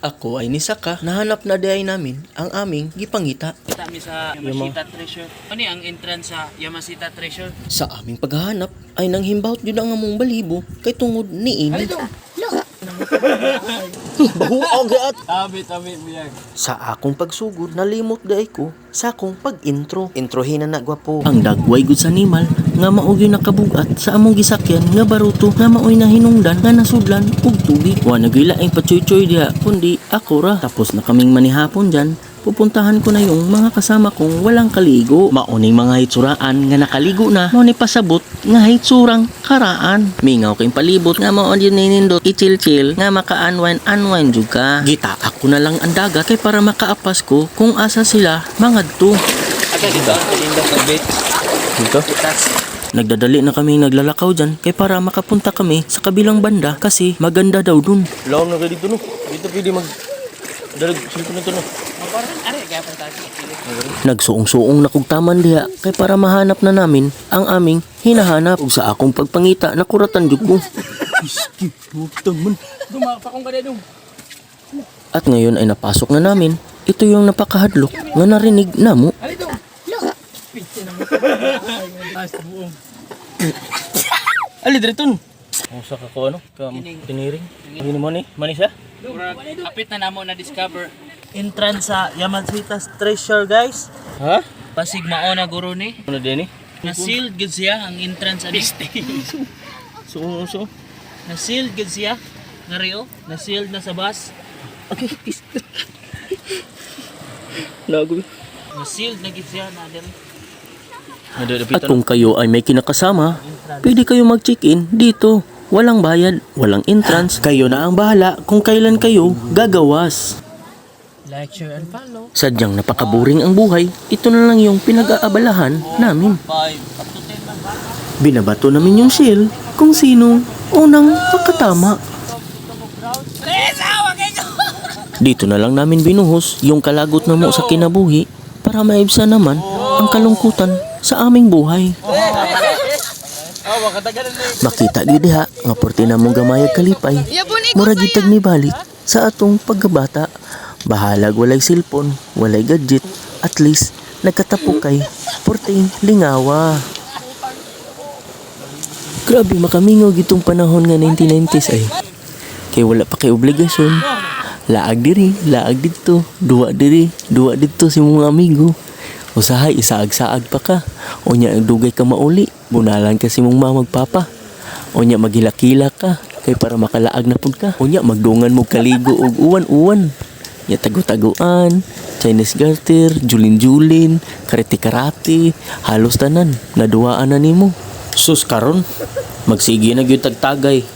Ako ay nisaka, nahanap na day namin ang aming gipangita. Kita mi sa Yamashita Treasure. Ano ang entrance sa Yamashita Treasure? Sa aming paghahanap ay nanghimbawt yun ang among balibo kay tungod ni ini. Bahuaw gaat. Tabi biyag. Sa akong pagsugod, nalimot day ko sa akong pag-intro. Introhin na gwapo. Ang dagway gud sa animal nga maoy nakabugat sa among gisakyan nga baruto nga maoy na hinungdan nga nasudlan og tubig. Wa nagilaing patsoy-choy diha kundi ako ra. Tapos na kaming manihapon diyan. Pupuntahan ko na yung mga kasama kong walang kaligo. Mauning mga hitsuraan nga nakaligo na. Mauni pasabot nga hitsurang karaan. Mingaw kayong palibot nga maon yun ninindot ichil-chil nga maka-unwind jud ka. Gita ako na lang ang dagat kay para makaapas ko kung asa sila mangadto. Aga dito, linda sa bait. Dito? Nagdadali na kami naglalakaw dyan kay para makapunta kami sa kabilang banda kasi maganda daw dun. Laon na kayo dito no. Dito pwede dalag silpo na ito no. Nagsuong-suong nakugtaman diha kay para mahanap na namin ang aming hinahanap. Ug sa akong pagpangita nakuratan jud ko. At ngayon ay napasok na namin. Ito yung napakahadlok nga narinig namo. Ali driton. Usa ka ko ano? Tiniring. Ano mo ni? Mani siya? Kapit na namo na discover entrance sa Yamashita Treasure, guys. Ha? Pasig mao na guro ni. Ano din ni? Na sealed gud siya ang entrance ani. Suong-suong. Na sealed gud siya. Ngariyo, na sealed na sa bus. Okay. Lagoy. Na sealed na gid siya na diri. At kung kayo ay may kinakasama, pwede kayo mag-check-in dito. Walang bayad, walang entrance. Kayo na ang bahala kung kailan kayo gagawas. Like, share, and follow. Sadyang napakaboring ang buhay, ito na lang yung pinag-aabalahan namin. 5 up to 10 lang ba? Binabato namin yung shell kung sino unang makatama. Dito na lang namin binuhos yung kalagot na mo sa kinabuhi para maibsa naman ang kalungkutan sa aming buhay. Makita di diha nga porte na mong gamayag kalipay. Muragitag ni balik sa atong pagkabata. Bahalag walay silpon, walay gadget, at least nagkatapukay porteng lingawa. Grabe makamingog itong panahon nga 1990s ay. Kay wala pa kay obligasyon. Laag diri, laag dito, duwa diri, duwa dito si mga amigo. Usahay isaag-saag pa ka. Onya ang dugay ka mauli, bunalan ka si mong mamagpapa. Onya maghilak-hilak ka kay para makalaag na pud ka. Onya magdungan mo kaligo og uwan-uwan. Ya tago-taguan, Chinese garter, julin-julin, karate-karate, halos tanan, naduwaan na nimo. Sus karon, magsige na gyud tagtagay.